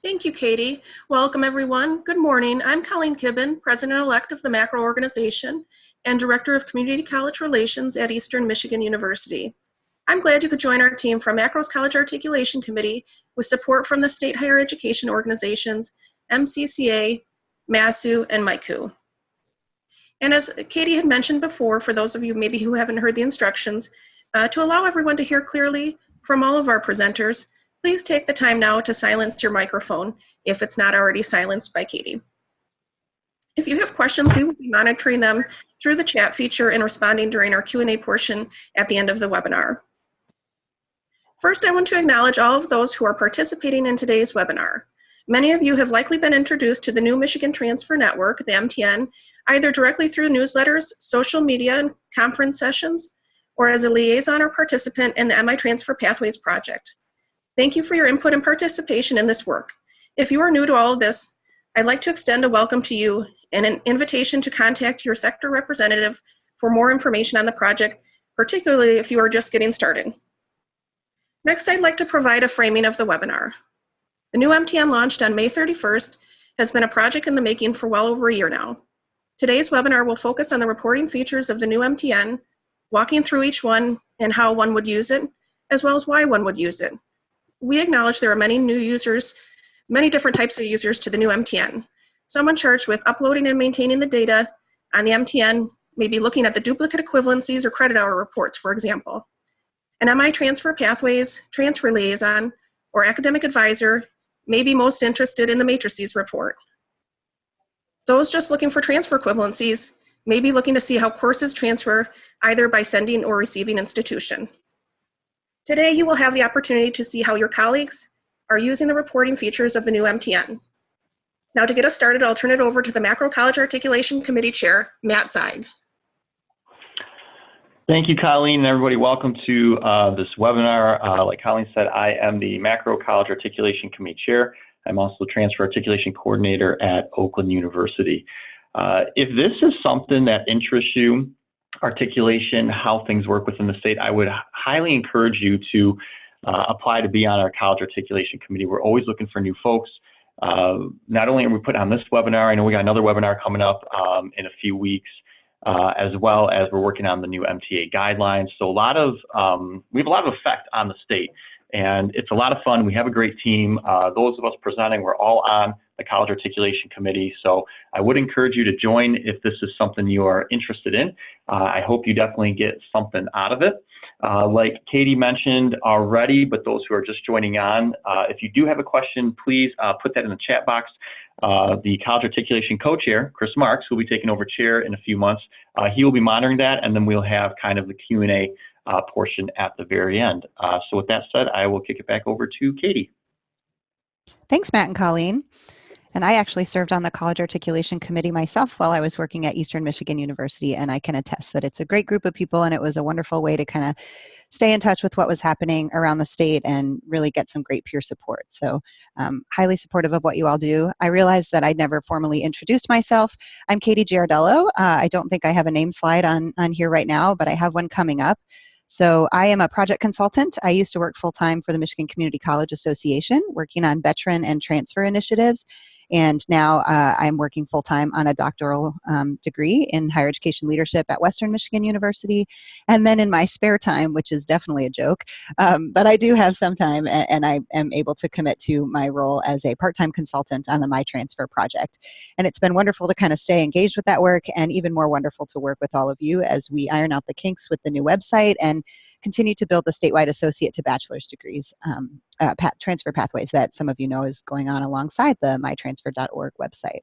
Thank you, Katie. Welcome, everyone. Good morning. I'm Colleen Kibben, President-elect of the Macro Organization and Director of Community College Relations at Eastern Michigan University. I'm glad you could join our team from Macro's College Articulation Committee with support from the state higher education organizations, MCCA, MASU, and MICU. And as Katie had mentioned before, for those of you maybe who haven't heard the instructions, to allow everyone to hear clearly from all of our presenters, please take the time now to silence your microphone if it's not already silenced by Katie. If you have questions, we will be monitoring them through the chat feature and responding during our Q&A portion at the end of the webinar. First, I want to acknowledge all of those who are participating in today's webinar. Many of you have likely been introduced to the new Michigan Transfer Network, the MTN, either directly through newsletters, social media, and conference sessions, or as a liaison or participant in the MI Transfer Pathways project. Thank you for your input and participation in this work. If you are new to all of this, I'd like to extend a welcome to you and an invitation to contact your sector representative for more information on the project, particularly if you are just getting started. Next, I'd like to provide a framing of the webinar. The new MTN launched on May 31st has been a project in the making for well over a year now. Today's webinar will focus on the reporting features of the new MTN, walking through each one and how one would use it, as well as why one would use it. We acknowledge there are many new users, many different types of users to the new MTN. Someone charged with uploading and maintaining the data on the MTN may be looking at the duplicate equivalencies or credit hour reports, for example. An MI Transfer Pathways, Transfer Liaison, or Academic Advisor may be most interested in the matrices report. Those just looking for transfer equivalencies may be looking to see how courses transfer either by sending or receiving institution. Today, you will have the opportunity to see how your colleagues are using the reporting features of the new MTN. Now, to get us started, I'll turn it over to the Macro College Articulation Committee Chair, Matt Zeig. Thank you, Colleen, and everybody. Welcome to this webinar. Like Colleen said, I am the Macro College Articulation Committee Chair. I'm also the Transfer Articulation Coordinator at Oakland University. If this is something that interests you, articulation, how things work within the state, I would highly encourage you to apply to be on our College Articulation Committee. We're always looking for new folks. Not only are we putting on this webinar, I know we got another webinar coming up in a few weeks, as well as we're working on the new MTA guidelines. So we have a lot of effect on the state, and it's a lot of fun. We have a great team. Those of us presenting, we're all on the College Articulation Committee. So I would encourage you to join if this is something you are interested in. I hope you definitely get something out of it. Like Katie mentioned already, but those who are just joining on, if you do have a question, please put that in the chat box. The College Articulation Co-Chair, Chris Marks, who will be taking over chair in a few months, he will be monitoring that, and then we'll have kind of the Q&A portion at the very end. So with that said, I will kick it back over to Katie. Thanks, Matt and Colleen. And I actually served on the College Articulation Committee myself while I was working at Eastern Michigan University, and I can attest that it's a great group of people, and it was a wonderful way to kind of stay in touch with what was happening around the state and really get some great peer support. So highly supportive of what you all do. I realized that I'd never formally introduced myself. I'm Katie Giardello. I don't think I have a name slide on here right now, but I have one coming up. So I am a project consultant. I used to work full-time for the Michigan Community College Association, working on veteran and transfer initiatives. And now I'm working full-time on a doctoral degree in higher education leadership at Western Michigan University. And then in my spare time, which is definitely a joke, but I do have some time, and I am able to commit to my role as a part-time consultant on the My Transfer project. And it's been wonderful to kind of stay engaged with that work, and even more wonderful to work with all of you as we iron out the kinks with the new website and continue to build the statewide associate to bachelor's degrees transfer pathways that some of you know is going on alongside the mytransfer.org website.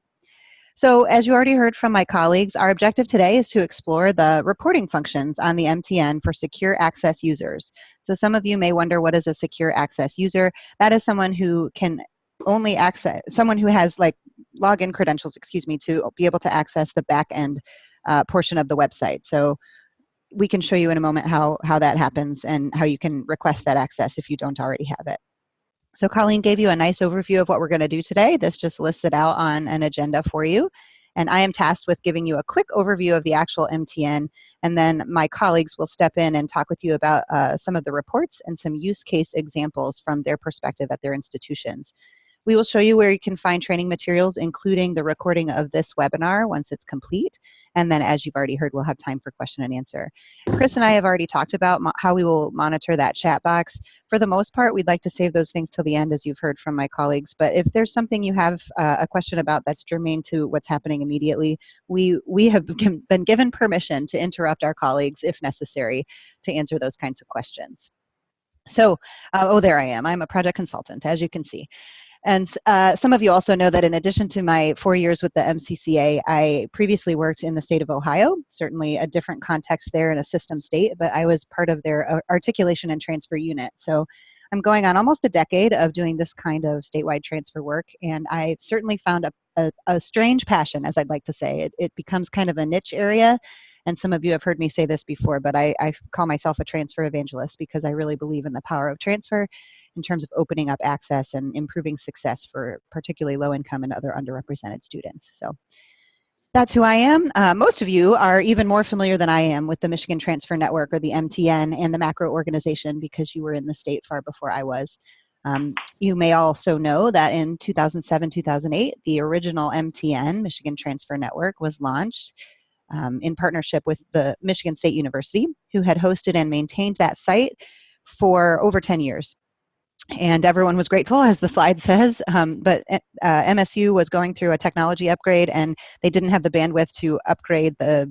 So as you already heard from my colleagues, our objective today is to explore the reporting functions on the MTN for secure access users. So some of you may wonder, what is a secure access user? That is someone who can only access, someone who has like login credentials, to be able to access the back end portion of the website. So we can show you in a moment how that happens and how you can request that access if you don't already have it. So Colleen gave you a nice overview of what we're going to do today. This just lists it out on an agenda for you. And I am tasked with giving you a quick overview of the actual MTN, and then my colleagues will step in and talk with you about some of the reports and some use case examples from their perspective at their institutions. We will show you where you can find training materials, including the recording of this webinar once it's complete. And then, as you've already heard, we'll have time for question and answer. Chris and I have already talked about how we will monitor that chat box. For the most part, we'd like to save those things till the end, as you've heard from my colleagues. But if there's something you have a question about that's germane to what's happening immediately, we have been given permission to interrupt our colleagues if necessary to answer those kinds of questions. So, oh, there I am. I'm a project consultant, as you can see. And some of you also know that in addition to my 4 years with the MCCA, I previously worked in the state of Ohio, certainly a different context there in a system state, but I was part of their articulation and transfer unit. So I'm going on almost a decade of doing this kind of statewide transfer work, and I've certainly found a strange passion, as I'd like to say. It becomes kind of a niche area, and some of you have heard me say this before, but I call myself a transfer evangelist because I really believe in the power of transfer in terms of opening up access and improving success for particularly low-income and other underrepresented students. So that's who I am. Most of you are even more familiar than I am with the Michigan Transfer Network, or the MTN, and the macro organization because you were in the state far before I was. You may also know that in 2007, 2008, the original MTN, Michigan Transfer Network, was launched in partnership with the Michigan State University, who had hosted and maintained that site for over 10 years. And everyone was grateful, as the slide says, but MSU was going through a technology upgrade, and they didn't have the bandwidth to upgrade the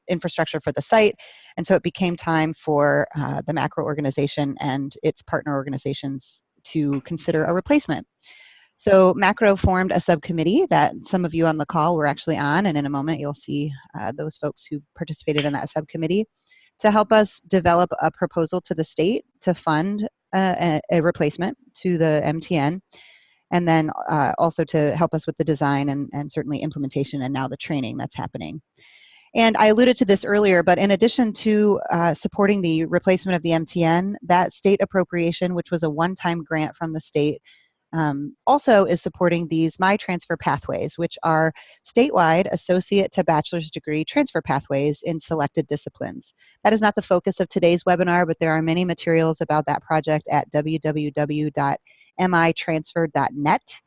infrastructure for the site, and so it became time for the macro organization and its partner organizations to consider a replacement. So macro formed a subcommittee that some of you on the call were actually on, and in a moment you'll see those folks who participated in that subcommittee to help us develop a proposal to the state to fund a replacement to the MTN, and then also to help us with the design and certainly implementation and now the training that's happening. And I alluded to this earlier, but in addition to supporting the replacement of the MTN, that state appropriation, which was a one-time grant from the state, also is supporting these My Transfer pathways, which are statewide associate to bachelor's degree transfer pathways in selected disciplines. That is not the focus of today's webinar, but there are many materials about that project at www.mitransfer.net,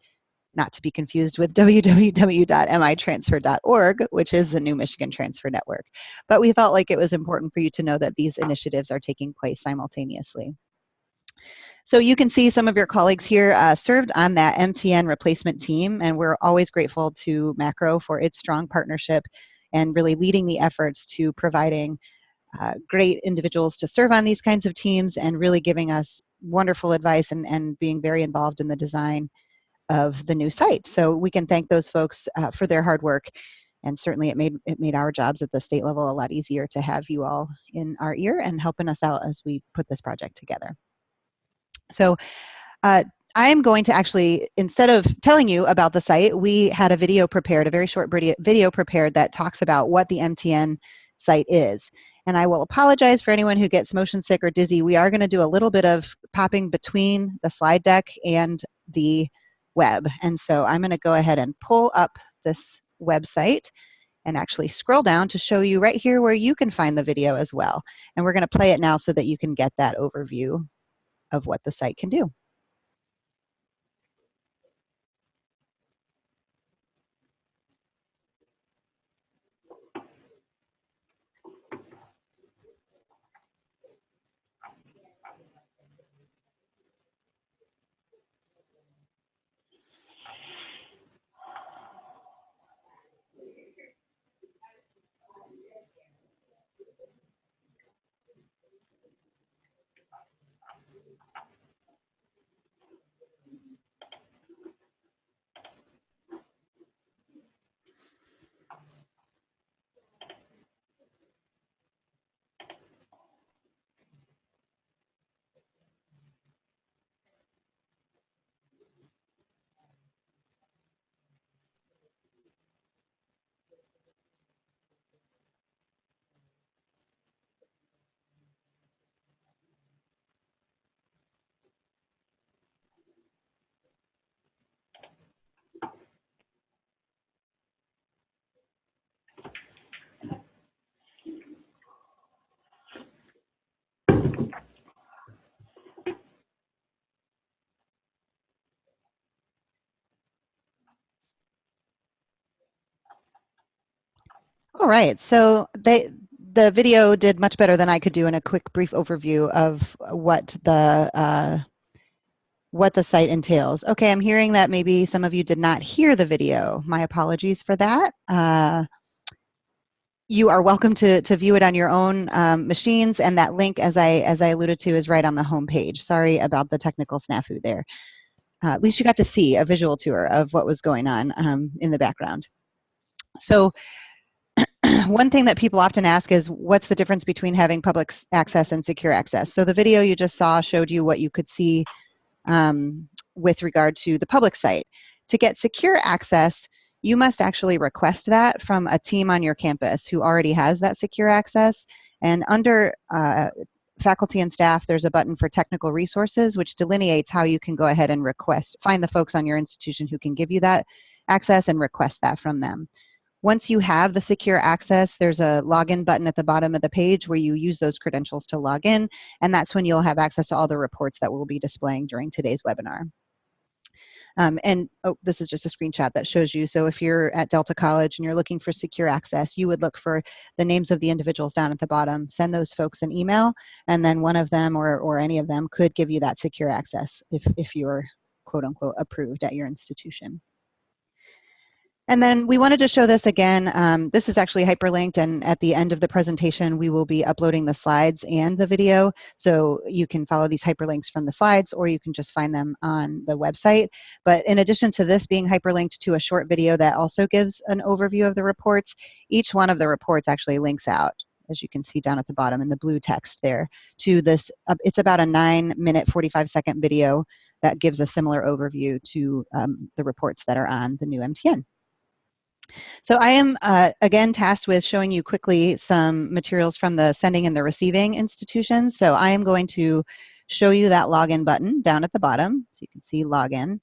not to be confused with www.mitransfer.org, which is the new Michigan Transfer Network. But we felt like it was important for you to know that these initiatives are taking place simultaneously. So you can see some of your colleagues here served on that MTN replacement team, and we're always grateful to Macro for its strong partnership and really leading the efforts to providing great individuals to serve on these kinds of teams and really giving us wonderful advice and being very involved in the design of the new site. So we can thank those folks for their hard work, and certainly it made our jobs at the state level a lot easier to have you all in our ear and helping us out as we put this project together. So I'm going to actually, instead of telling you about the site, we had a video prepared, a very short video prepared that talks about what the MTN site is. And I will apologize for anyone who gets motion sick or dizzy. We are going to do a little bit of popping between the slide deck and the web. And so I'm going to go ahead and pull up this website and actually scroll down to show you right here where you can find the video as well. And we're going to play it now so that you can get that overview of what the site can do. All right, so the video did much better than I could do in a quick, brief overview of what the site entails. Okay, I'm hearing that maybe some of you did not hear the video. My apologies for that. You are welcome to view it on your own machines, and that link, as I alluded to, is right on the home page. Sorry about the technical snafu there. At least you got to see a visual tour of what was going on in the background. So one thing that people often ask is, what's the difference between having public access and secure access? So the video you just saw showed you what you could see with regard to the public site. To get secure access, you must actually request that from a team on your campus who already has that secure access. And under faculty and staff, there's a button for technical resources, which delineates how you can go ahead and find the folks on your institution who can give you that access and request that from them. Once you have the secure access, there's a login button at the bottom of the page where you use those credentials to log in, and that's when you'll have access to all the reports that we'll be displaying during today's webinar. This is just a screenshot that shows you. So if you're at Delta College and you're looking for secure access, you would look for the names of the individuals down at the bottom, send those folks an email, and then one of them or any of them could give you that secure access if you're quote unquote approved at your institution. And then we wanted to show this again. This is actually hyperlinked, and at the end of the presentation, we will be uploading the slides and the video. So you can follow these hyperlinks from the slides, or you can just find them on the website. But in addition to this being hyperlinked to a short video that also gives an overview of the reports, each one of the reports actually links out, as you can see down at the bottom in the blue text there, to this. It's about a 9-minute, 45-second video that gives a similar overview to the reports that are on the new MTN. So I am, again, tasked with showing you quickly some materials from the sending and the receiving institutions. So I am going to show you that login button down at the bottom. So you can see login.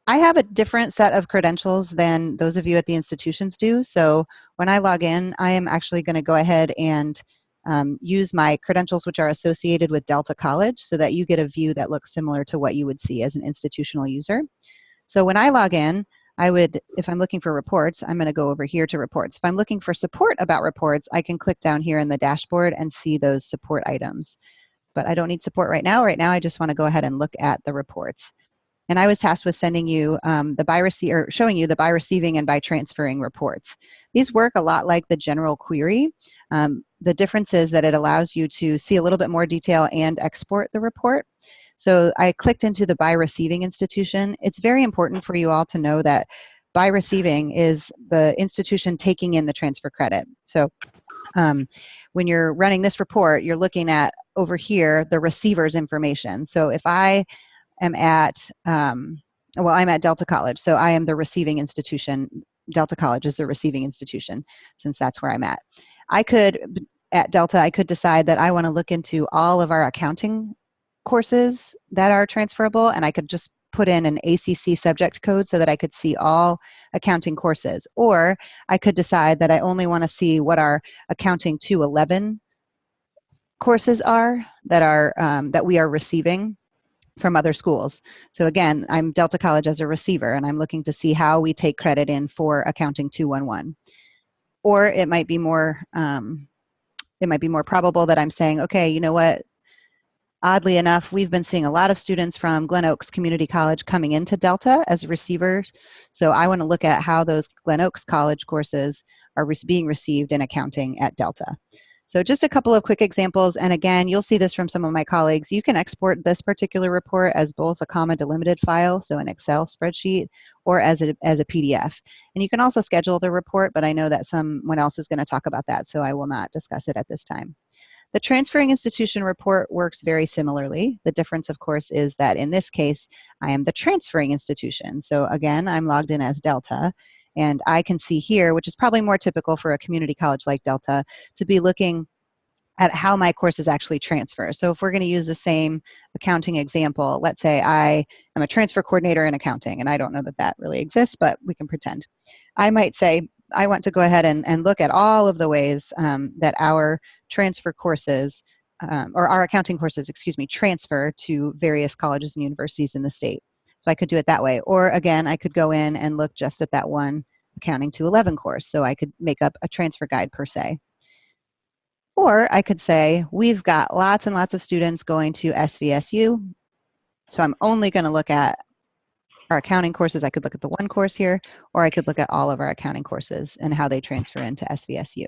I have a different set of credentials than those of you at the institutions do. So when I log in, I am actually going to go ahead and use my credentials which are associated with Delta College so that you get a view that looks similar to what you would see as an institutional user. So when I log in, if I'm looking for reports, I'm going to go over here to reports. If I'm looking for support about reports, I can click down here in the dashboard and see those support items. But I don't need support right now. Right now, I just want to go ahead and look at the reports. And I was tasked with sending you showing you the by receiving and by transferring reports. These work a lot like the general query. The difference is that it allows you to see a little bit more detail and export the report. So I clicked into the by receiving institution. It's very important for you all to know that by receiving is the institution taking in the transfer credit. So when you're running this report, you're looking at over here the receiver's information. So if I am at, I'm at Delta College, so I am the receiving institution. Delta College is the receiving institution, since that's where I'm at. At Delta, I could decide that I want to look into all of our accounting courses that are transferable, and I could just put in an ACC subject code so that I could see all accounting courses. Or I could decide that I only want to see what our accounting 211 courses are that we are receiving from other schools. So again, I'm Delta College as a receiver, and I'm looking to see how we take credit in for accounting 211. Or it might be more probable that I'm saying, okay, you know what? Oddly enough, we've been seeing a lot of students from Glen Oaks Community College coming into Delta as receivers. So I want to look at how those Glen Oaks College courses are being received in accounting at Delta. So just a couple of quick examples. And again, you'll see this from some of my colleagues. You can export this particular report as both a comma delimited file, so an Excel spreadsheet, or as a PDF. And you can also schedule the report, but I know that someone else is going to talk about that, so I will not discuss it at this time. The transferring institution report works very similarly. The difference, of course, is that in this case, I am the transferring institution. So again, I'm logged in as Delta, and I can see here, which is probably more typical for a community college like Delta, to be looking at how my courses actually transfer. So if we're going to use the same accounting example, let's say I am a transfer coordinator in accounting, and I don't know that that really exists, but we can pretend. I might say, I want to go ahead and look at all of the ways that our transfer courses, or our accounting courses, transfer to various colleges and universities in the state. So I could do it that way. Or again, I could go in and look just at that one accounting 211 course, so I could make up a transfer guide per se. Or I could say, we've got lots and lots of students going to SVSU, so I'm only going to look at our accounting courses. I could look at the one course here, or I could look at all of our accounting courses and how they transfer into SVSU.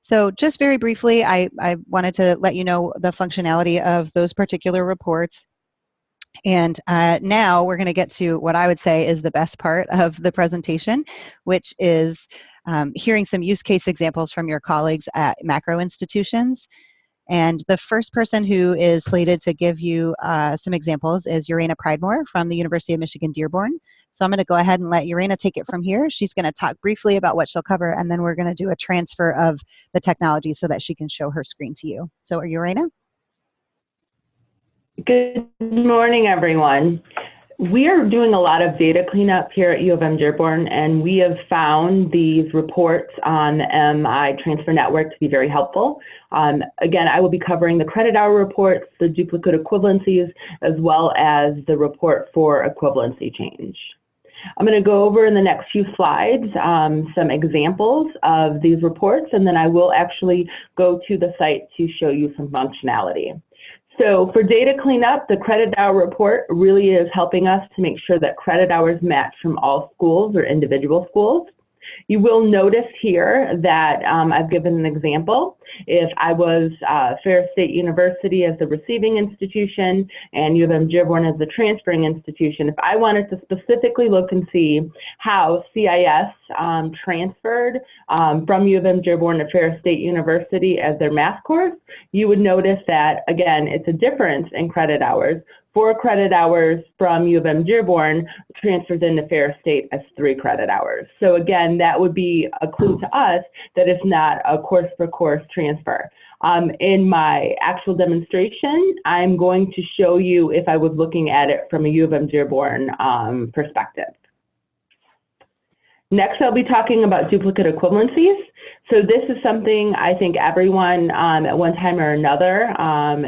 So just very briefly, I wanted to let you know the functionality of those particular reports. And now we're going to get to what I would say is the best part of the presentation, which is hearing some use case examples from your colleagues at macro institutions. And the first person who is slated to give you some examples is Urena Pridemore from the University of Michigan Dearborn. So I'm going to go ahead and let Urena take it from here. She's going to talk briefly about what she'll cover, and then we're going to do a transfer of the technology so that she can show her screen to you. So Urena? Good morning, everyone. We are doing a lot of data cleanup here at U of M Dearborn, and we have found these reports on the MI Transfer Network to be very helpful. Again, I will be covering the credit hour reports, the duplicate equivalencies, as well as the report for equivalency change. I'm going to go over in the next few slides some examples of these reports, and then I will actually go to the site to show you some functionality. So for data cleanup, the credit hour report really is helping us to make sure that credit hours match from all schools or individual schools. You will notice here that I've given an example. If I was Ferris State University as the receiving institution and U of M Dearborn as the transferring institution, if I wanted to specifically look and see how CIS transferred from U of M Dearborn to Ferris State University as their math course, you would notice that, again, it's a difference in credit hours. 4 credit hours from U of M Dearborn transfers into Ferris State as 3 credit hours. So again, that would be a clue to us that it's not a course-for-course transfer. In my actual demonstration, I'm going to show you if I was looking at it from a U of M Dearborn perspective. Next, I'll be talking about duplicate equivalencies. So this is something I think everyone at one time or another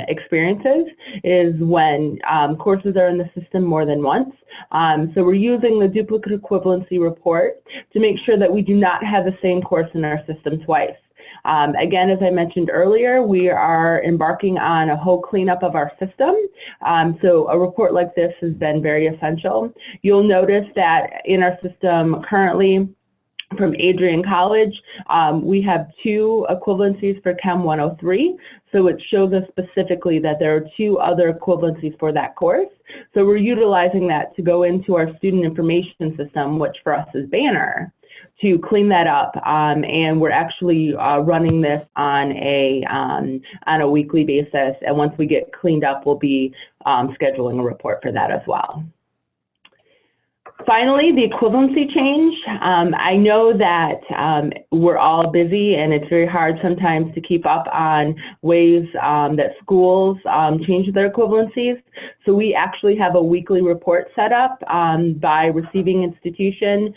experiences, is when courses are in the system more than once. So we're using the duplicate equivalency report to make sure that we do not have the same course in our system twice. Again, as I mentioned earlier, we are embarking on a whole cleanup of our system. So a report like this has been very essential. You'll notice that in our system currently, from Adrian College, we have 2 equivalencies for Chem 103. So it shows us specifically that there are 2 other equivalencies for that course. So we're utilizing that to go into our student information system, which for us is Banner, to clean that up. And we're actually running this on a weekly basis. And once we get cleaned up, we'll be scheduling a report for that as well. Finally, the equivalency change. I know that we're all busy and it's very hard sometimes to keep up on ways that schools change their equivalencies. So we actually have a weekly report set up by receiving institution.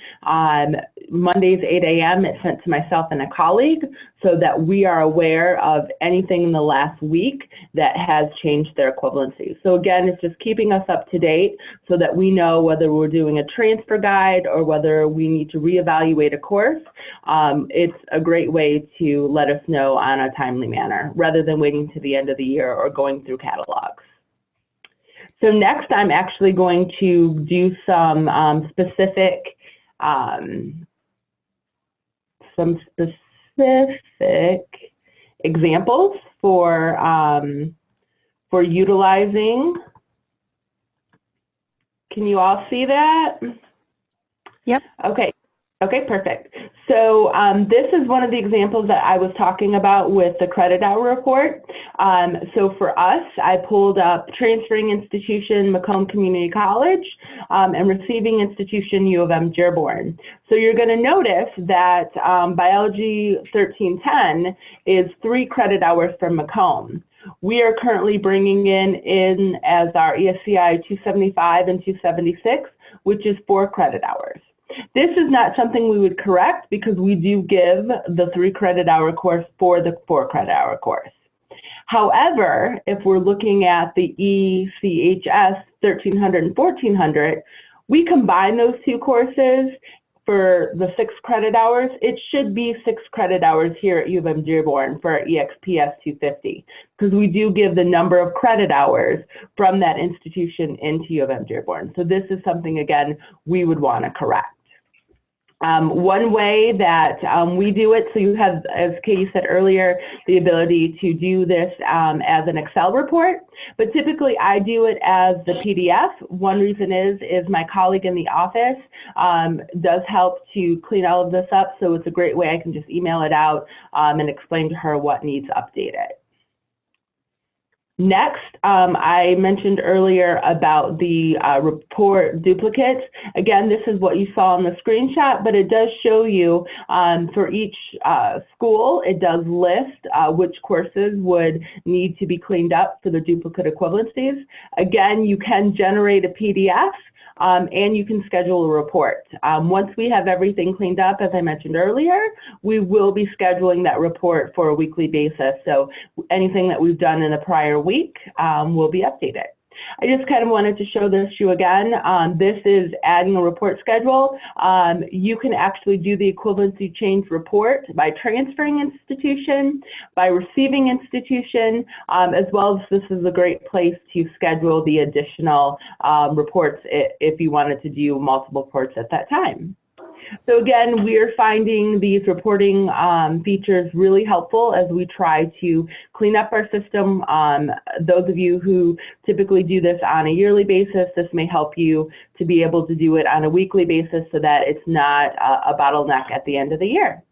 Mondays, 8 a.m. it's sent to myself and a colleague so that we are aware of anything in the last week that has changed their equivalency. So again, it's just keeping us up to date so that we know whether we're doing a transfer guide or whether we need to reevaluate a course. It's a great way to let us know on a timely manner rather than waiting to the end of the year or going through catalogs. So next, I'm actually going to do some specific examples for utilizing. Can you all see that? Yep. Okay. Okay, perfect. So this is one of the examples that I was talking about with the credit hour report. So for us, I pulled up transferring institution Macomb Community College and receiving institution U of M Dearborn. So you're going to notice that biology 1310 is 3 credit hours from Macomb. We are currently bringing in as our ESCI 275 and 276, which is 4 credit hours. This is not something we would correct because we do give the 3 credit hour course for the 4 credit hour course. However, if we're looking at the ECHS 1300 and 1400, we combine those 2 courses for the 6 credit hours, it should be 6 credit hours here at U of M Dearborn for our EXPS 250, because we do give the number of credit hours from that institution into U of M Dearborn. So this is something, again, we would want to correct. One way that we do it, so you have, as Katie said earlier, the ability to do this as an Excel report, but typically I do it as the PDF. One reason is my colleague in the office does help to clean all of this up, so it's a great way I can just email it out and explain to her what needs updated. Next, I mentioned earlier about the report duplicates. Again, this is what you saw in the screenshot, but it does show you for each school, it does list which courses would need to be cleaned up for the duplicate equivalencies. Again, you can generate a PDF. And you can schedule a report. Once we have everything cleaned up, as I mentioned earlier, we will be scheduling that report for a weekly basis. So anything that we've done in the prior week will be updated. I just kind of wanted to show this to you again. This is adding a report schedule. You can actually do the equivalency change report by transferring institution, by receiving institution, as well as this is a great place to schedule the additional reports if you wanted to do multiple reports at that time. So again, we are finding these reporting features really helpful as we try to clean up our system. Those of you who typically do this on a yearly basis, this may help you to be able to do it on a weekly basis so that it's not a bottleneck at the end of the year.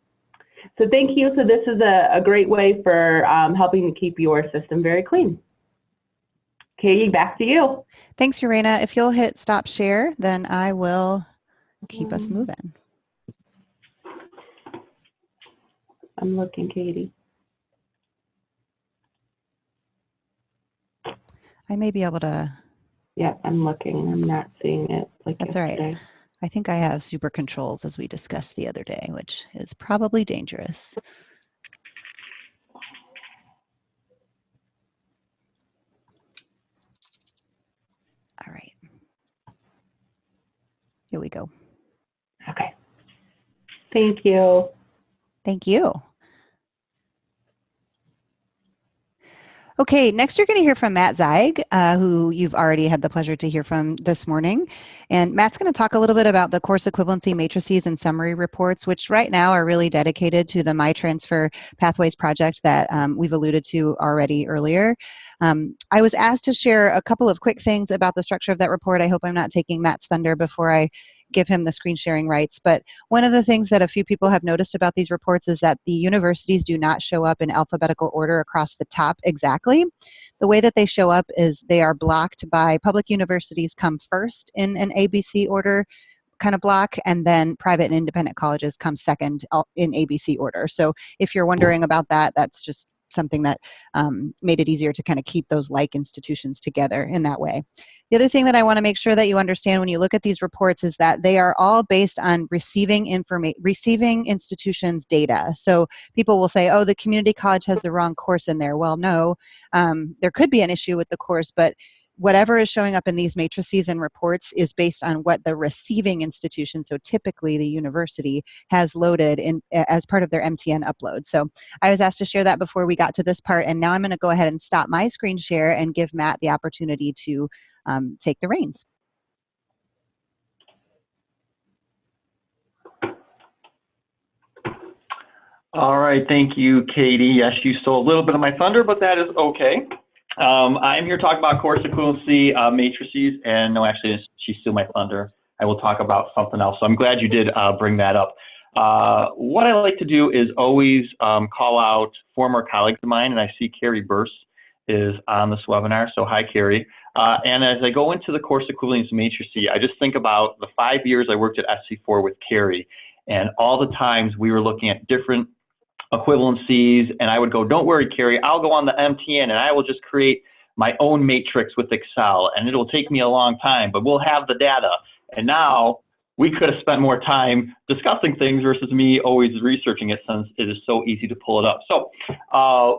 So thank you. So this is a great way for helping to keep your system very clean. Katie, back to you. Thanks, Urena. If you'll hit stop share, then I will keep us moving. I'm looking, Katie. I may be able to. Yeah, I'm looking. I'm not seeing it like That's yesterday. all right. I think I have super controls as we discussed the other day, which is probably dangerous. All right. Here we go. Okay. Thank you. Thank you. Okay, next you're going to hear from Matt Zeig, who you've already had the pleasure to hear from this morning. And Matt's going to talk a little bit about the course equivalency matrices and summary reports, which right now are really dedicated to the MyTransfer Pathways project that we've alluded to already earlier. I was asked to share a couple of quick things about the structure of that report. I hope I'm not taking Matt's thunder before I give him the screen sharing rights. But one of the things that a few people have noticed about these reports is that the universities do not show up in alphabetical order across the top exactly. The way that they show up is they are blocked by public universities come first in an ABC order kind of block, and then private and independent colleges come second in ABC order. So if you're wondering about that, that's just something that made it easier to kind of keep those like institutions together in that way. The other thing that I want to make sure that you understand when you look at these reports is that they are all based on receiving institutions' data. So people will say, oh, the community college has the wrong course in there. Well, no, there could be an issue with the course, but whatever is showing up in these matrices and reports is based on what the receiving institution, so typically the university, has loaded in as part of their MTN upload. So I was asked to share that before we got to this part, and now I'm going to go ahead and stop my screen share and give Matt the opportunity to take the reins. All right, thank you, Katie. Yes, you stole a little bit of my thunder, but that is okay. I'm here to talk about course equivalency matrices, and no, actually, she stole my thunder. I will talk about something else, so I'm glad you did bring that up. What I like to do is always call out former colleagues of mine, and I see Carrie Burst is on this webinar, so hi, Carrie. And as I go into the course equivalency matrices, I just think about the 5 years I worked at SC4 with Carrie, and all the times we were looking at different equivalencies, and I would go, don't worry, Carrie, I'll go on the MTN and I will just create my own matrix with Excel, and it'll take me a long time, but we'll have the data. And now we could have spent more time discussing things versus me always researching it, since it is so easy to pull it up. So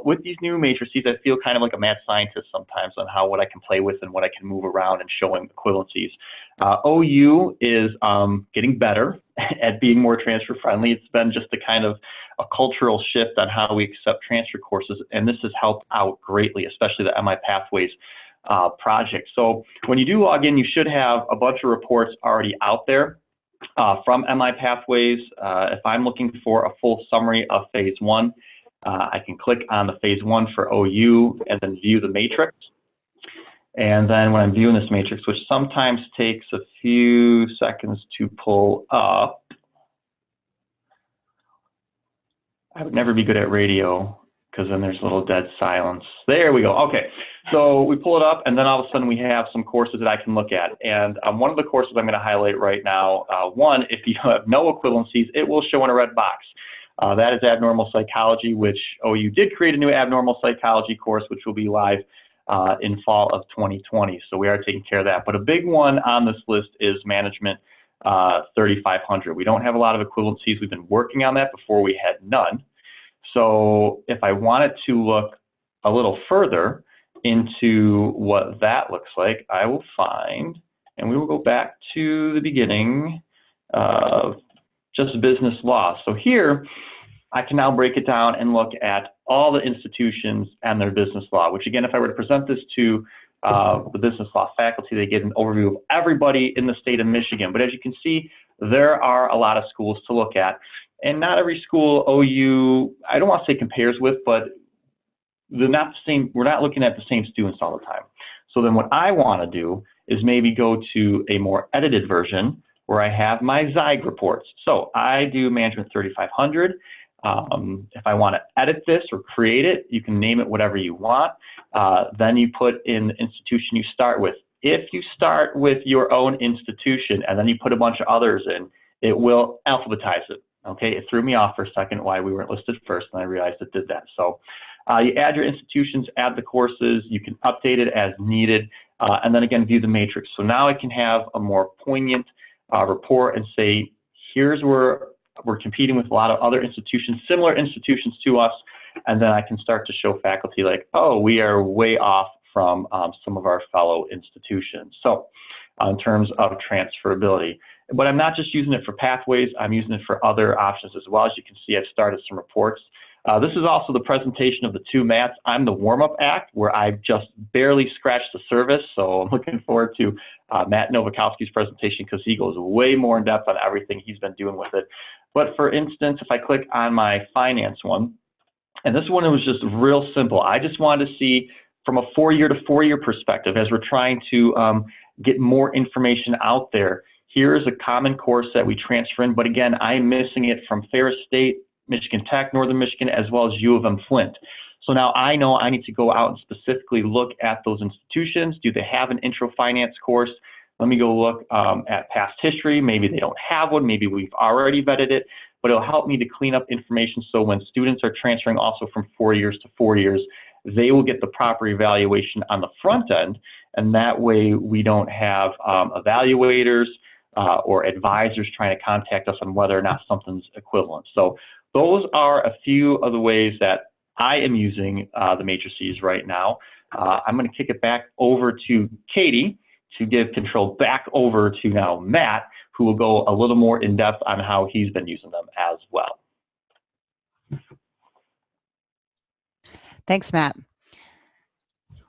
with these new matrices, I feel kind of like a mad scientist sometimes on what I can play with and what I can move around and showing equivalencies. OU is getting better at being more transfer friendly. It's been just a kind of a cultural shift on how we accept transfer courses, and this has helped out greatly, especially the MI Pathways project. So when you do log in, you should have a bunch of reports already out there from MI Pathways. If I'm looking for a full summary of phase 1, I can click on the phase 1 for OU and then view the matrix. And then when I'm viewing this matrix, which sometimes takes a few seconds to pull up, I would never be good at radio because then there's a little dead silence. There we go. Okay, so we pull it up, and then all of a sudden we have some courses that I can look at. And one of the courses I'm going to highlight right now, one, if you have no equivalencies, it will show in a red box. That is abnormal psychology, which OU did create a new abnormal psychology course, which will be live in fall of 2020. So we are taking care of that. But a big one on this list is management 3500. We don't have a lot of equivalencies. We've been working on that. Before we had none. So if I wanted to look a little further into what that looks like, I will find, and we will go back to the beginning of just business law. So here, I can now break it down and look at all the institutions and their business law, which again, if I were to present this to the business law faculty, they get an overview of everybody in the state of Michigan. But as you can see, there are a lot of schools to look at. And not every school OU, I don't want to say compares with, but they're not the same. We're not looking at the same students all the time. So then what I want to do is maybe go to a more edited version where I have my ZIG reports. So I do Management 3500. If I want to edit this or create it, you can name it whatever you want. Then you put in the institution you start with. If you start with your own institution and then you put a bunch of others in, it will alphabetize it. Okay, it threw me off for a second why we weren't listed first, and I realized it did that. So you add your institutions, add the courses, you can update it as needed, and then again, view the matrix. So now I can have a more poignant report and say, here's where we're competing with a lot of other institutions, similar institutions to us, and then I can start to show faculty like, oh, we are way off from some of our fellow institutions. So in terms of transferability. But I'm not just using it for pathways, I'm using it for other options as well. As you can see, I've started some reports. This is also the presentation of the two mats. I'm the warm-up act, where I've just barely scratched the surface, so I'm looking forward to Matt Nowakowski's presentation because he goes way more in depth on everything he's been doing with it. But for instance, if I click on my finance one, and this one was just real simple. I just wanted to see from a 4-year to 4-year perspective as we're trying to get more information out there. Here's a common course that we transfer in, but again, I'm missing it from Ferris State, Michigan Tech, Northern Michigan, as well as U of M Flint. So now I know I need to go out and specifically look at those institutions. Do they have an intro finance course? Let me go look at past history. Maybe they don't have one. Maybe we've already vetted it, but it'll help me to clean up information so when students are transferring also from 4 years to 4 years, they will get the proper evaluation on the front end, and that way we don't have evaluators or advisors trying to contact us on whether or not something's equivalent. So those are a few of the ways that I am using the matrices right now. I'm going to kick it back over to Katie to give control back over to now Matt, who will go a little more in depth on how he's been using them as well. Thanks, Matt.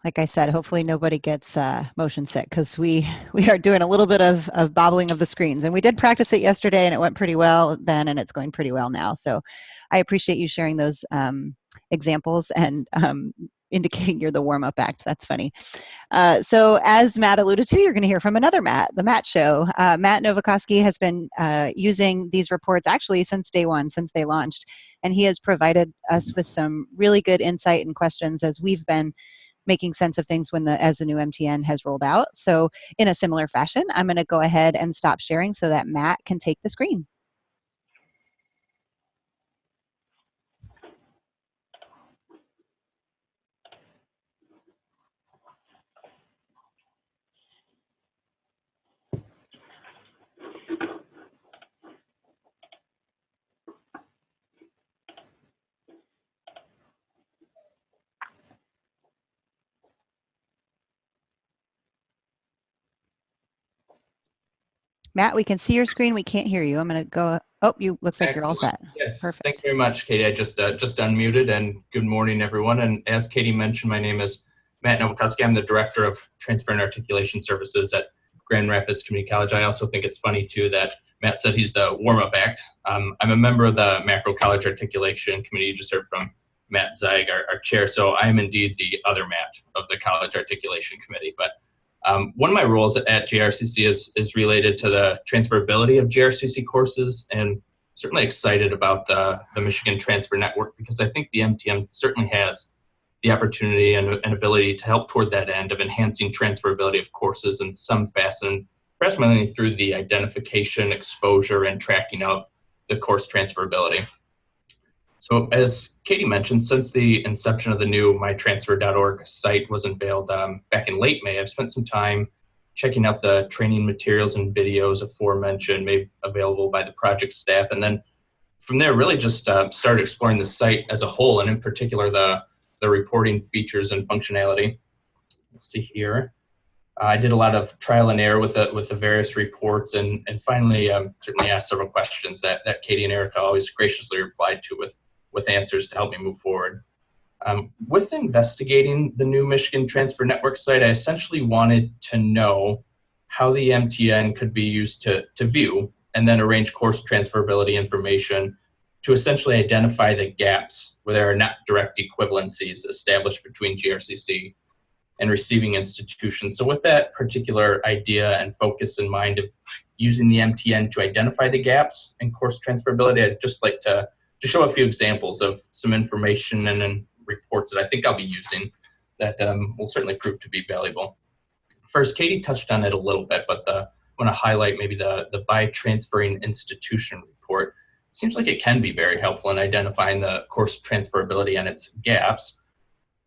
Like I said, hopefully nobody gets motion sick because we are doing a little bit of bobbling of the screens. And we did practice it yesterday and it went pretty well then, and it's going pretty well now. So I appreciate you sharing those examples and indicating you're the warm-up act. That's funny. So as Matt alluded to, you're going to hear from another Matt, the Matt Show. Matt Nowakowski has been using these reports actually since day one, since they launched. And he has provided us with some really good insight and questions as we've been making sense of things as the new MTN has rolled out. So in a similar fashion, I'm going to go ahead and stop sharing so that Matt can take the screen. Matt, we can see your screen. We can't hear you. I'm going to go. Oh, you looks like you're all set. Yes, Perfect. thank you very much, Katie. I just unmuted, and good morning, everyone. And as Katie mentioned, my name is Matt Nowakowski. I'm the Director of Transfer and Articulation Services at Grand Rapids Community College. I also think it's funny, too, that Matt said he's the warm-up act. I'm a member of the Macro College Articulation Committee. You just heard from Matt Zeig, our chair, so I am indeed the other Matt of the College Articulation Committee. But one of my roles at JRCC is related to the transferability of JRCC courses, and certainly excited about the Michigan Transfer Network, because I think the MTN certainly has the opportunity and ability to help toward that end of enhancing transferability of courses in some fashion, perhaps mainly through the identification, exposure, and tracking of the course transferability. So as Katie mentioned, since the inception of the new mytransfer.org site was unveiled back in late May, I've spent some time checking out the training materials and videos aforementioned made available by the project staff. And then from there, really just started exploring the site as a whole, and in particular, the reporting features and functionality. Let's see here. I did a lot of trial and error with the various reports, and finally certainly asked several questions that Katie and Erica always graciously replied to with answers to help me move forward. With investigating the new Michigan Transfer Network site, I essentially wanted to know how the MTN could be used to view and then arrange course transferability information to essentially identify the gaps where there are not direct equivalencies established between GRCC and receiving institutions. So with that particular idea and focus in mind of using the MTN to identify the gaps in course transferability, I'd just like to show a few examples of some information and then reports that I think I'll be using that will certainly prove to be valuable. First, Katie touched on it a little bit, but I want to highlight maybe the by transferring institution report. It seems like it can be very helpful in identifying the course transferability and its gaps.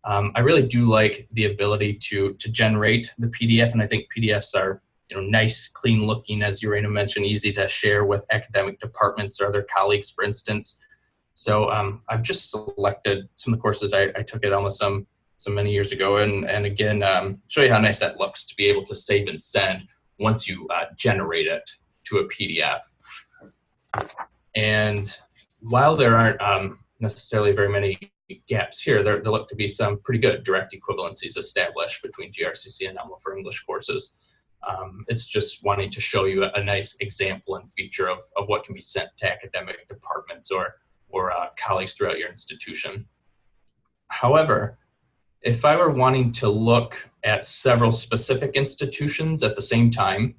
I really do like the ability to generate the PDF, and I think PDFs are nice, clean looking, as Urena mentioned, easy to share with academic departments or other colleagues, for instance. So I've just selected some of the courses I took it almost some many years ago, and again, show you how nice that looks to be able to save and send once you generate it to a PDF. And while there aren't necessarily very many gaps here, there look to be some pretty good direct equivalencies established between GRCC and ELMA for English courses. It's just wanting to show you a nice example and feature of what can be sent to academic departments or colleagues throughout your institution. However, if I were wanting to look at several specific institutions at the same time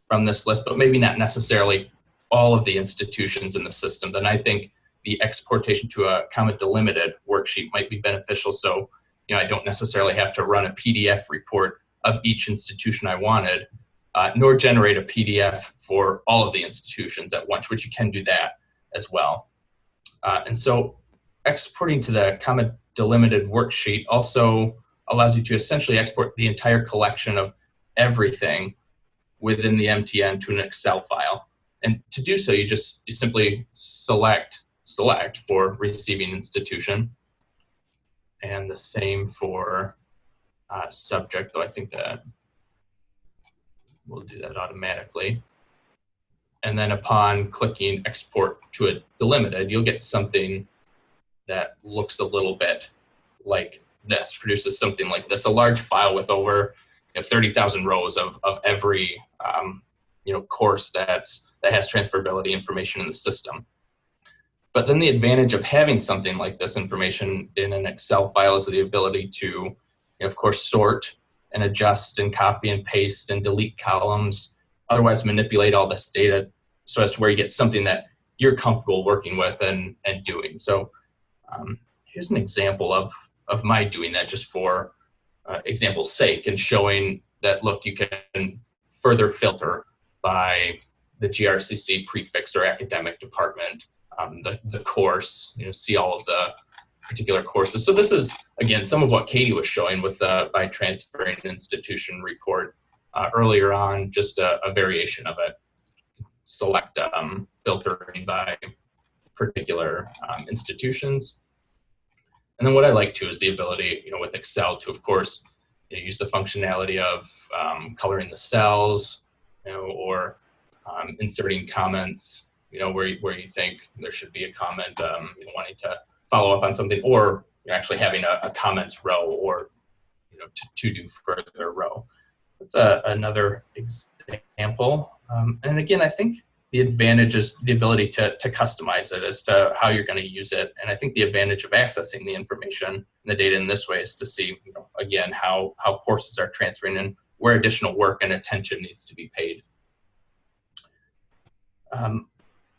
from this list, but maybe not necessarily all of the institutions in the system, then I think the exportation to a comma delimited worksheet might be beneficial. So, I don't necessarily have to run a PDF report of each institution I wanted, nor generate a PDF for all of the institutions at once, which you can do that as well. And so exporting to the comma delimited worksheet also allows you to essentially export the entire collection of everything within the MTN to an Excel file. And to do so, you simply select for receiving institution, and the same for subject, though I think that we'll do that automatically. And then upon clicking export to a delimited, you'll get something that looks a little bit like this, produces something like this, a large file with over 30,000 rows of every course that has transferability information in the system. But then the advantage of having something like this information in an Excel file is the ability to, of course, sort and adjust and copy and paste and delete columns, otherwise manipulate all this data so as to where you get something that you're comfortable working with and doing. So here's an example of my doing that just for example's sake, and showing that, look, you can further filter by the GRCC prefix or academic department, the course, see all of the particular courses. So this is, again, some of what Katie was showing with the by transferring institution report earlier on, just a variation of it. Select filtering by particular institutions. And then what I like to is the ability, with Excel to, of course, use the functionality of coloring the cells, or inserting comments, where you think there should be a comment, wanting to follow up on something, or actually having a comments row, or to do further row. That's another example. And again, I think the advantage is the ability to customize it as to how you're going to use it. And I think the advantage of accessing the information and the data in this way is to see, again, how courses are transferring and where additional work and attention needs to be paid.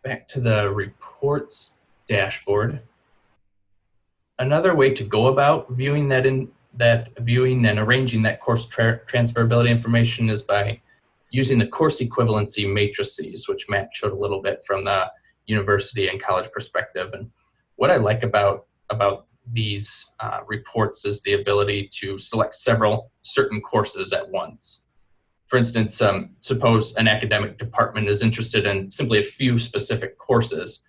Back to the reports dashboard. Another way to go about viewing viewing and arranging that course transferability information is by using the course equivalency matrices, which Matt showed a little bit from the university and college perspective. And what I like about these reports is the ability to select several certain courses at once. For instance, suppose an academic department is interested in simply a few specific courses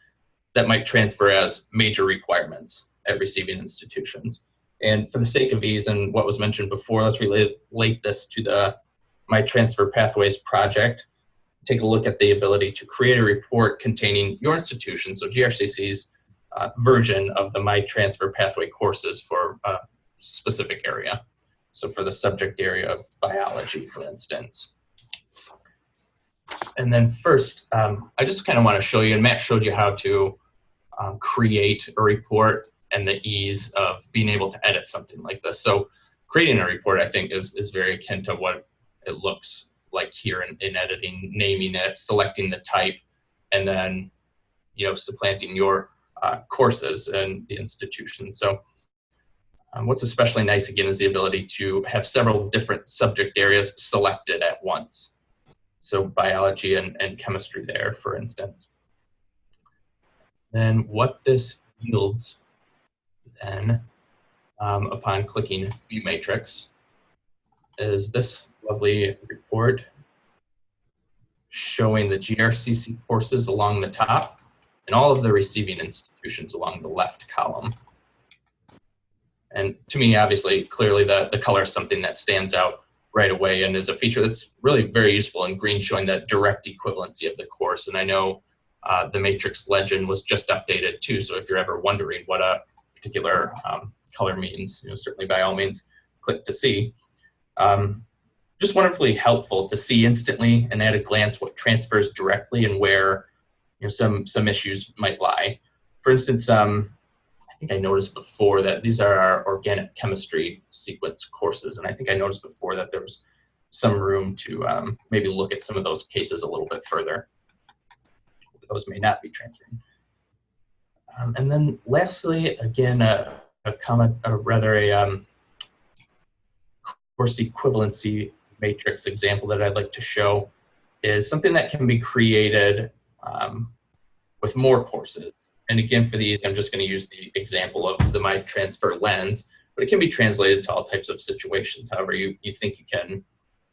that might transfer as major requirements at receiving institutions. And for the sake of ease and what was mentioned before, let's relate this to the My Transfer Pathways project. Take a look at the ability to create a report containing your institution, so GRCC's version of the My Transfer Pathway courses for a specific area. So for the subject area of biology, for instance. And then first, I just kind of want to show you, and Matt showed you how to create a report and the ease of being able to edit something like this. So creating a report, I think, is very akin to what it looks like here in editing, naming it, selecting the type, and then supplanting your courses and the institution. So what's especially nice, again, is the ability to have several different subject areas selected at once. So biology and chemistry there, for instance. Then what this yields then, upon clicking View Matrix, is this lovely report showing the GRCC courses along the top and all of the receiving institutions along the left column. And to me, obviously, clearly the color is something that stands out right away and is a feature that's really very useful in green, showing that direct equivalency of the course. And I know the matrix legend was just updated too, so if you're ever wondering what a particular color means, certainly by all means, click to see. Just wonderfully helpful to see instantly and at a glance what transfers directly and where some issues might lie. For instance, I think I noticed before that these are our organic chemistry sequence courses, and I think I noticed before that there was some room to maybe look at some of those cases a little bit further. Those may not be transferring. And then lastly, again, a comment, or rather a course equivalency matrix example that I'd like to show is something that can be created with more courses. And again, for these, I'm just going to use the example of the My Transfer lens, but it can be translated to all types of situations. However, you think you can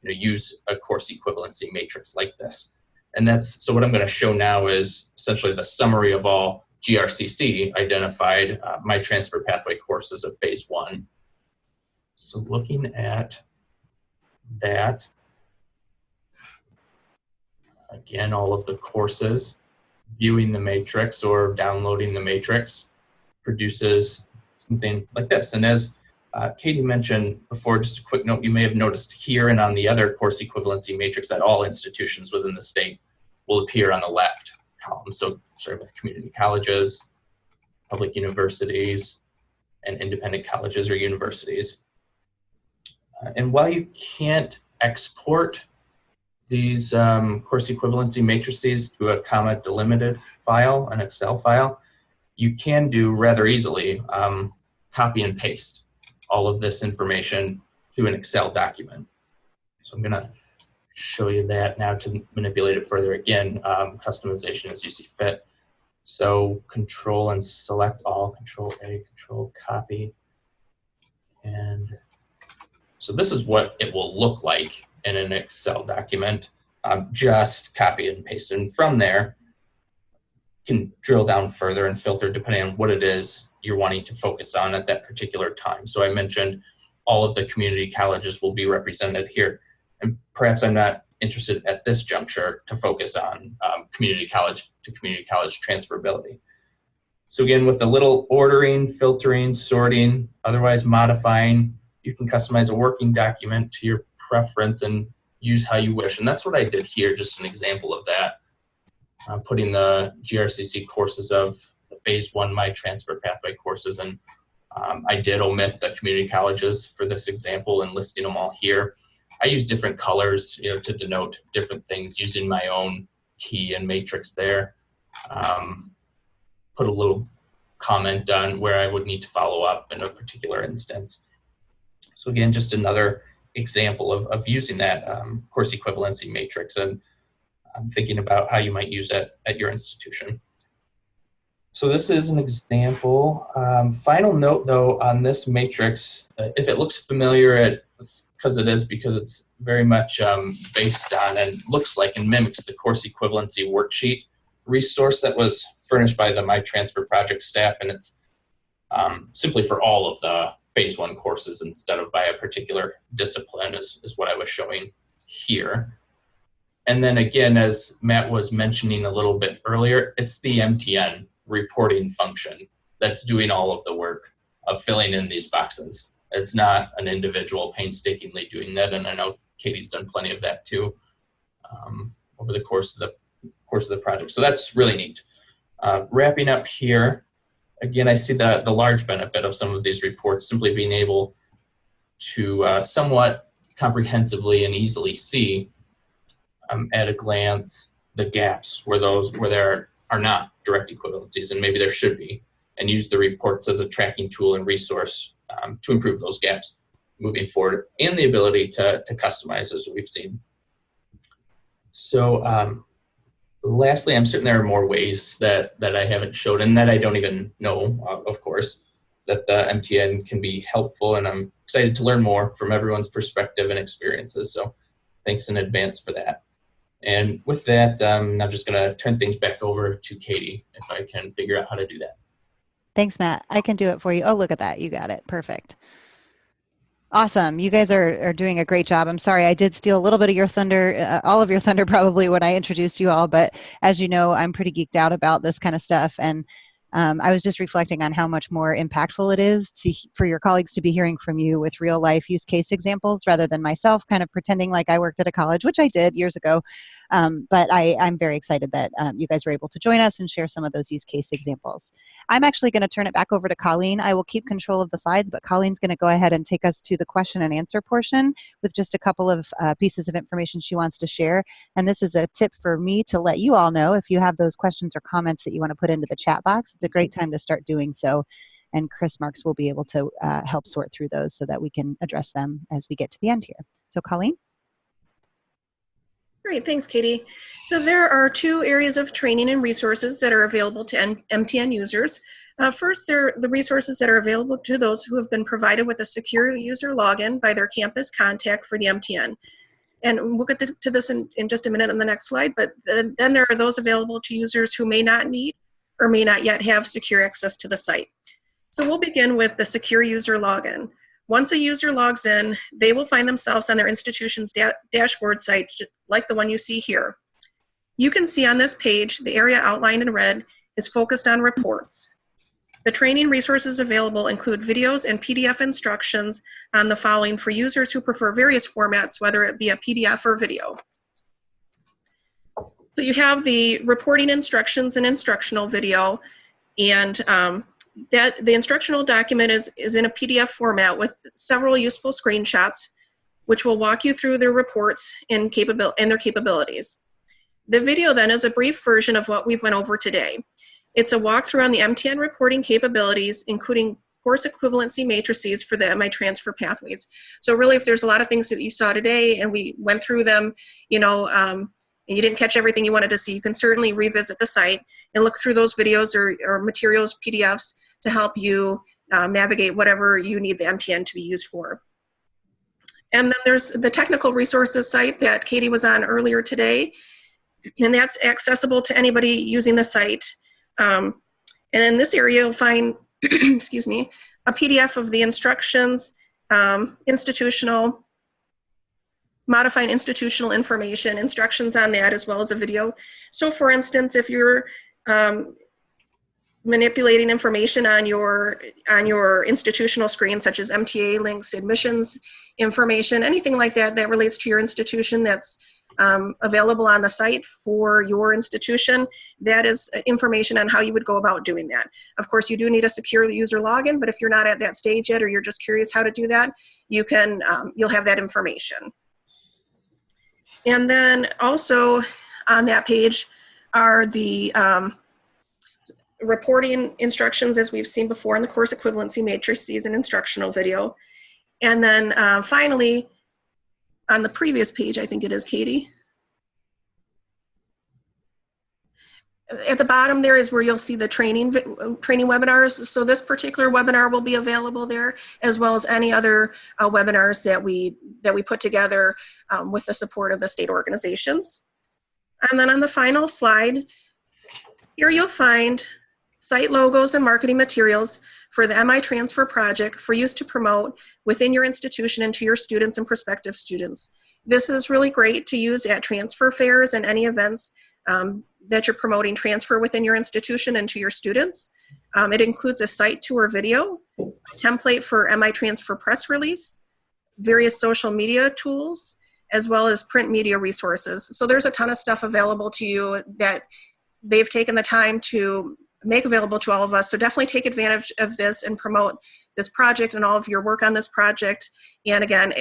use a course equivalency matrix like this. And so what I'm going to show now is essentially the summary of all GRCC identified My Transfer Pathway courses of phase 1. So looking at that, again, all of the courses, viewing the matrix or downloading the matrix produces something like this. And as Katie mentioned before, just a quick note, you may have noticed here and on the other course equivalency matrix that all institutions within the state will appear on the left column. So starting with community colleges, public universities, and independent colleges or universities. And while you can't export these course equivalency matrices to a comma delimited file, an Excel file, you can do rather easily copy and paste all of this information to an Excel document. So I'm going to show you that now to manipulate it further. Again, customization as you see fit. So control and select all, control A, control copy. And so this is what it will look like in an Excel document. Just copy and paste. And from there, you can drill down further and filter depending on what it is you're wanting to focus on at that particular time. So I mentioned all of the community colleges will be represented here. And perhaps I'm not interested at this juncture to focus on community college to community college transferability. So again, with a little ordering, filtering, sorting, otherwise modifying, you can customize a working document to your preference and use how you wish. And that's what I did here, just an example of that. I'm putting the GRCC courses of the Phase 1 My Transfer Pathway courses, and I did omit the community colleges for this example and listing them all here. I use different colors, to denote different things using my own key and matrix there. Put a little comment on where I would need to follow up in a particular instance. So again, just another example of using that course equivalency matrix, and I'm thinking about how you might use it at your institution. So this is an example. Final note though on this matrix, if it looks familiar, it's because it's very much based on and looks like and mimics the course equivalency worksheet resource that was furnished by the My Transfer project staff, and it's simply for all of the Phase 1 courses instead of by a particular discipline is what I was showing here. And then again, as Matt was mentioning a little bit earlier, it's the MTN reporting function that's doing all of the work of filling in these boxes. It's not an individual painstakingly doing that, and I know Katie's done plenty of that too over the course of the project. So that's really neat. Wrapping up here, again, I see the large benefit of some of these reports simply being able to somewhat comprehensively and easily see at a glance the gaps where there are not direct equivalencies, and maybe there should be, and use the reports as a tracking tool and resource to improve those gaps moving forward, and the ability to customize as we've seen. So lastly, I'm certain there are more ways that I haven't showed and that I don't even know, of course, that the MTN can be helpful, and I'm excited to learn more from everyone's perspective and experiences. So thanks in advance for that. And with that, I'm just going to turn things back over to Katie if I can figure out how to do that. Thanks, Matt. I can do it for you. Oh, look at that. You got it. Perfect. Awesome. You guys are doing a great job. I'm sorry, I did steal a little bit of your thunder, all of your thunder probably when I introduced you all, but as you know, I'm pretty geeked out about this kind of stuff. And I was just reflecting on how much more impactful it is for your colleagues to be hearing from you with real life use case examples rather than myself kind of pretending like I worked at a college, which I did years ago. But I'm very excited that you guys were able to join us and share some of those use case examples. I'm actually going to turn it back over to Colleen. I will keep control of the slides, but Colleen's going to go ahead and take us to the question and answer portion with just a couple of pieces of information she wants to share. And this is a tip for me to let you all know if you have those questions or comments that you want to put into the chat box. It's a great time to start doing so. And Chris Marks will be able to help sort through those so that we can address them as we get to the end here. So Colleen? Great, thanks, Katie. So there are two areas of training and resources that are available to MTN users. First, they're the resources that are available to those who have been provided with a secure user login by their campus contact for the MTN. And we'll get to this in just a minute on the next slide, but then there are those available to users who may not need or may not yet have secure access to the site. So we'll begin with the secure user login. Once a user logs in, they will find themselves on their institution's dashboard site, like the one you see here. You can see on this page, the area outlined in red is focused on reports. The training resources available include videos and PDF instructions on the following for users who prefer various formats, whether it be a PDF or video. So you have the reporting instructions and instructional video, and the instructional document is in a PDF format with several useful screenshots, which will walk you through their reports and their capabilities. The video then is a brief version of what we've went over today. It's a walkthrough on the MTN reporting capabilities, including course equivalency matrices for the MI transfer pathways. So really, if there's a lot of things that you saw today and we went through them, and you didn't catch everything you wanted to see, you can certainly revisit the site and look through those videos or materials, PDFs, to help you navigate whatever you need the MTN to be used for. And then there's the technical resources site that Katie was on earlier today, and that's accessible to anybody using the site. And in this area, you'll find, excuse me, a PDF of the instructions, institutional, modifying institutional information, instructions on that, as well as a video. So for instance, if you're manipulating information on your institutional screen, such as MTA links, admissions information, anything like that that relates to your institution that's available on the site for your institution, that is information on how you would go about doing that. Of course, you do need a secure user login, but if you're not at that stage yet, or you're just curious how to do that, you can, you'll have that information. And then also on that page are the reporting instructions, as we've seen before in the course equivalency matrices and instructional video. And then finally, on the previous page, I think it is, Katie, at the bottom there is where you'll see the training webinars. So this particular webinar will be available there, as well as any other webinars that we put together with the support of the state organizations. And then on the final slide, here you'll find site logos and marketing materials for the MI Transfer project for use to promote within your institution and to your students and prospective students. This is really great to use at transfer fairs and any events that you're promoting transfer within your institution and to your students. It includes a site tour video, a template for MI Transfer press release, various social media tools, as well as print media resources. So there's a ton of stuff available to you that they've taken the time to make available to all of us. So definitely take advantage of this and promote this project and all of your work on this project. And again,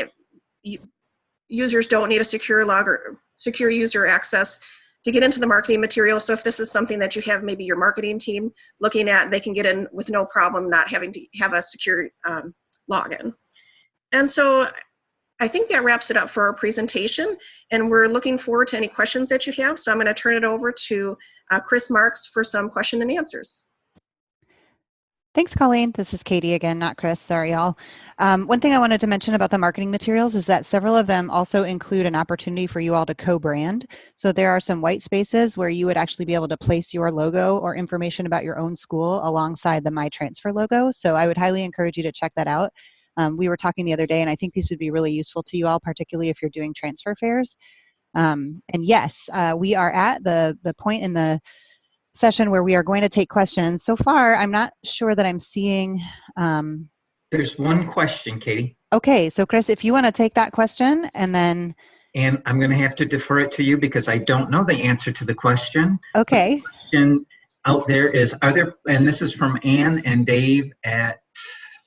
users don't need a secure log or secure user access to get into the marketing material. So if this is something that you have maybe your marketing team looking at, they can get in with no problem, not having to have a secure login. And so I think that wraps it up for our presentation, and we're looking forward to any questions that you have. So I'm going to turn it over to Chris Marks for some question and answers. Thanks, Colleen. This is Katie again, not Chris. Sorry, y'all. One thing I wanted to mention about the marketing materials is that several of them also include an opportunity for you all to co-brand. So there are some white spaces where you would actually be able to place your logo or information about your own school alongside the My Transfer logo. So I would highly encourage you to check that out. We were talking the other day, and I think these would be really useful to you all, particularly if you're doing transfer fairs. And yes, we are at the point in the session where we are going to take questions. So far, I'm not sure that I'm seeing. There's one question, Katie. Okay, so Chris, if you want to take that question, and then. And I'm going to have to defer it to you because I don't know the answer to the question. Okay. The question out there is, are there, and this is from Ann and Dave at,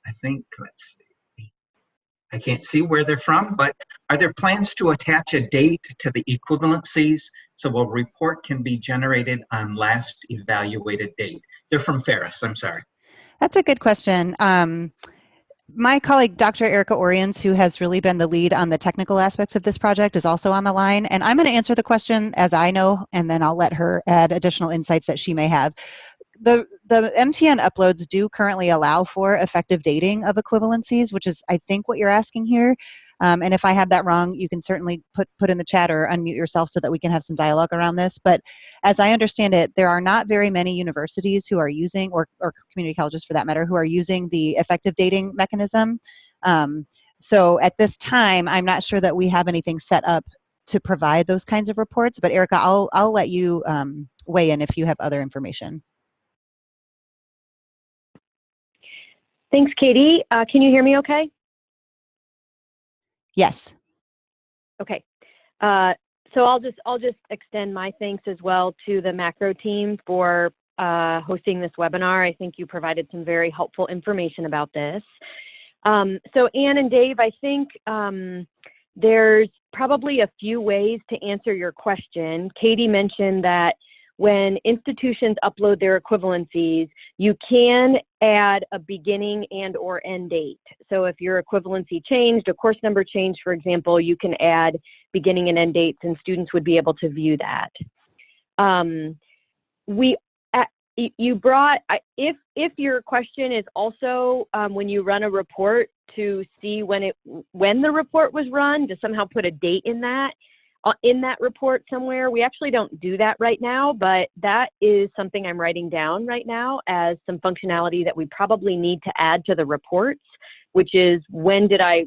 I think, let's see. I can't see where they're from, but are there plans to attach a date to the equivalencies so a report can be generated on last evaluated date? They're from Ferris, I'm sorry. That's a good question. My colleague, Dr. Erica Oriens, who has really been the lead on the technical aspects of this project, is also on the line. And I'm going to answer the question as I know, and then I'll let her add additional insights that she may have. The MTN uploads do currently allow for effective dating of equivalencies, which is, I think, what you're asking here. And if I have that wrong, you can certainly put in the chat or unmute yourself so that we can have some dialogue around this. But as I understand it, there are not very many universities who are using, or community colleges for that matter, who are using the effective dating mechanism. So at this time, I'm not sure that we have anything set up to provide those kinds of reports. But Erica, I'll let you weigh in if you have other information. Thanks, Katie. Can you hear me okay? Yes. Okay. So I'll just extend my thanks as well to the macro team for hosting this webinar. I think you provided some very helpful information about this. So Ann and Dave, I think there's probably a few ways to answer your question. Katie mentioned that when institutions upload their equivalencies, you can add a beginning and or end date. So if your equivalency changed, a course number changed, for example, you can add beginning and end dates and students would be able to view that. You brought, if your question is also when you run a report to see when the report was run, to somehow put a date in that report somewhere. We actually don't do that right now, but that is something I'm writing down right now as some functionality that we probably need to add to the reports which is when did I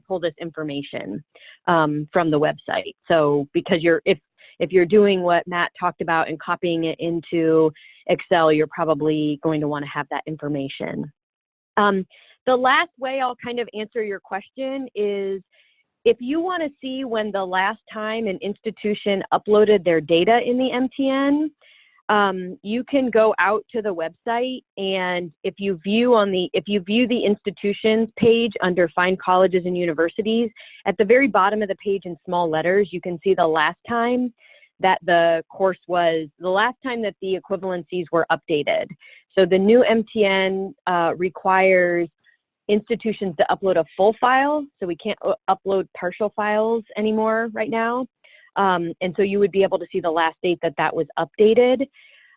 pull this information from the website. So because if you're doing what Matt talked about and copying it into Excel, you're probably going to want to have that information. The last way I'll kind of answer your question is, if you want to see when the last time an institution uploaded their data in the MTN, you can go out to the website, and if you view the institutions page under Find Colleges and Universities, at the very bottom of the page in small letters, you can see the last time that the equivalencies were updated. So the new MTN requires institutions to upload a full file, so we can't upload partial files anymore right now. And so you would be able to see the last date that was updated.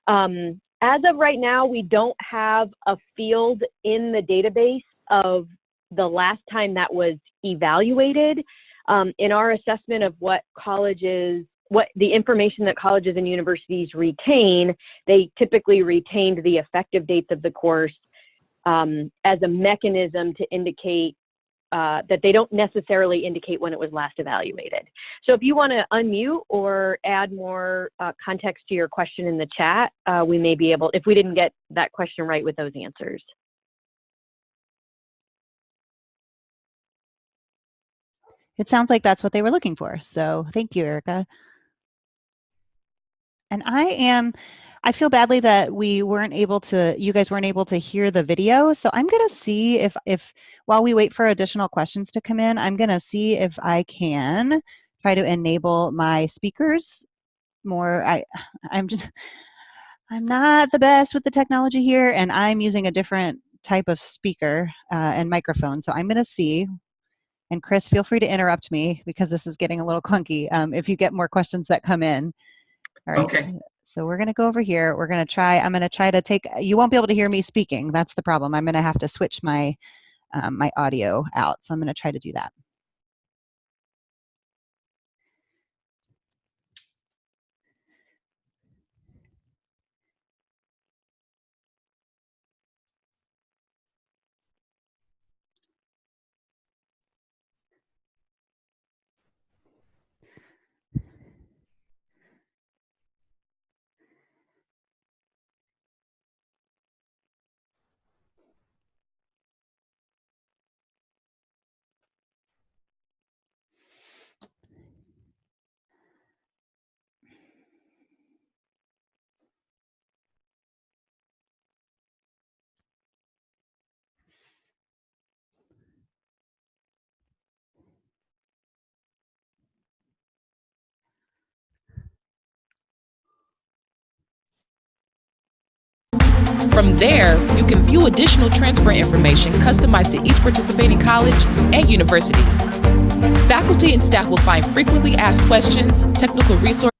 As of right now, we don't have a field in the database of the last time that was evaluated. In our assessment of what the information that colleges and universities retain, they typically retained the effective dates of the course as a mechanism to indicate that they don't necessarily indicate when it was last evaluated. So if you want to unmute or add more context to your question in the chat, we may be able, if we didn't get that question right with those answers. It sounds like that's what they were looking for. So thank you, Erica. And I feel badly that you guys weren't able to hear the video. So I'm going to see if while we wait for additional questions to come in, I'm going to see if I can try to enable my speakers more. I'm not the best with the technology here, and I'm using a different type of speaker and microphone. So I'm going to see. And Chris, feel free to interrupt me because this is getting a little clunky if you get more questions that come in. All right. Okay. So we're going to go over here. I'm going to try to take, you won't be able to hear me speaking. That's the problem. I'm going to have to switch my, my audio out. So I'm going to try to do that. From there, you can view additional transfer information customized to each participating college and university. Faculty and staff will find frequently asked questions, technical resources.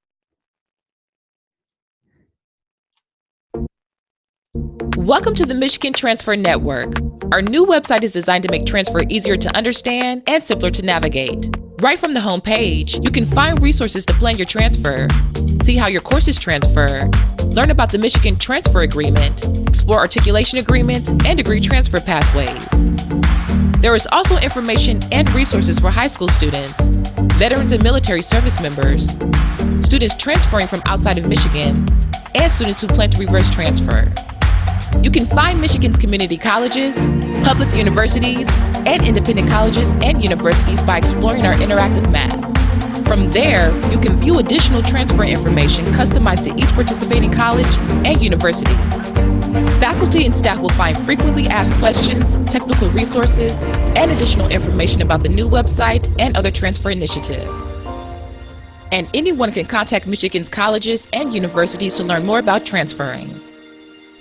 Welcome to the Michigan Transfer Network. Our new website is designed to make transfer easier to understand and simpler to navigate. Right from the home page, you can find resources to plan your transfer, see how your courses transfer, learn about the Michigan Transfer Agreement, explore articulation agreements, and degree transfer pathways. There is also information and resources for high school students, veterans and military service members, students transferring from outside of Michigan, and students who plan to reverse transfer. You can find Michigan's community colleges, public universities, and independent colleges and universities by exploring our interactive map. From there, you can view additional transfer information customized to each participating college and university. Faculty and staff will find frequently asked questions, technical resources, and additional information about the new website and other transfer initiatives. And anyone can contact Michigan's colleges and universities to learn more about transferring.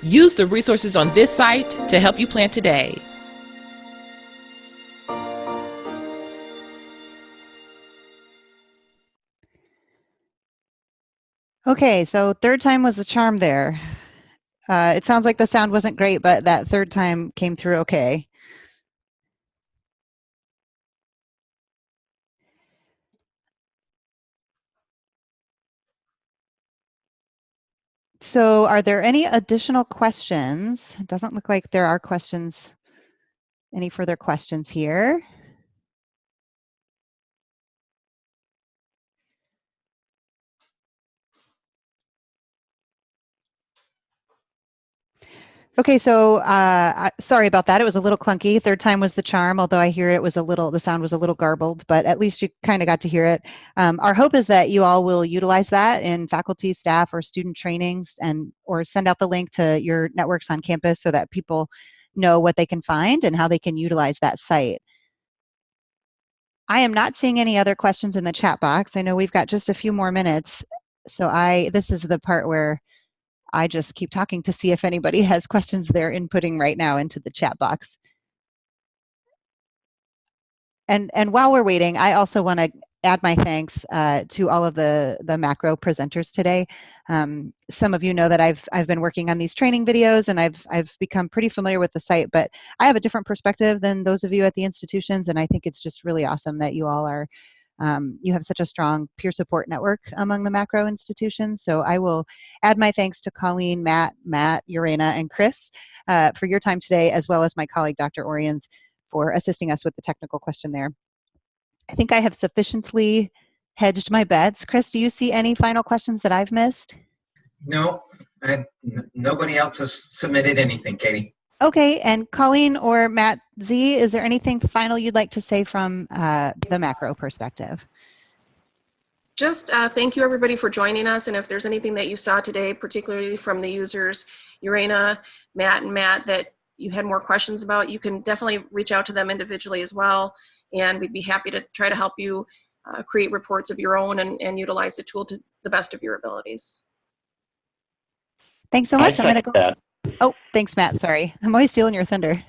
Use the resources on this site to help you plan today. Okay, so third time was the charm there. It sounds like the sound wasn't great, but that third time came through okay. So are there any additional questions? It doesn't look like there are questions Any further questions here? Okay, so sorry about that. It was a little clunky. Third time was the charm, although I hear it was the sound was a little garbled, but at least you kind of got to hear it. Our hope is that you all will utilize that in faculty, staff, or student trainings, or send out the link to your networks on campus so that people know what they can find and how they can utilize that site. I am not seeing any other questions in the chat box. I know we've got just a few more minutes, so this is the part where I just keep talking to see if anybody has questions they're inputting right now into the chat box. And while we're waiting, I also want to add my thanks to all of the macro presenters today. Some of you know that I've been working on these training videos and I've become pretty familiar with the site, but I have a different perspective than those of you at the institutions, and I think it's just really awesome that you all are you have such a strong peer support network among the macro institutions. So I will add my thanks to Colleen, Matt, Urena, and Chris for your time today, as well as my colleague, Dr. Oriens, for assisting us with the technical question there. I think I have sufficiently hedged my bets. Chris, do you see any final questions that I've missed? No, nobody else has submitted anything, Katie. Okay, and Colleen or Matt Z, is there anything final you'd like to say from the macro perspective? Just thank you everybody for joining us, and if there's anything that you saw today, particularly from the users, Urena, Matt, and Matt, that you had more questions about, you can definitely reach out to them individually as well, and we'd be happy to try to help you create reports of your own and utilize the tool to the best of your abilities. Thanks so much. I'm going to go. Oh, thanks, Matt. Sorry. I'm always stealing your thunder.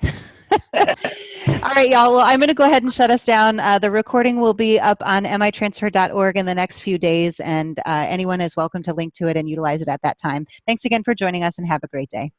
All right, y'all. Well, I'm going to go ahead and shut us down. The recording will be up on mitransfer.org in the next few days, and anyone is welcome to link to it and utilize it at that time. Thanks again for joining us, and have a great day.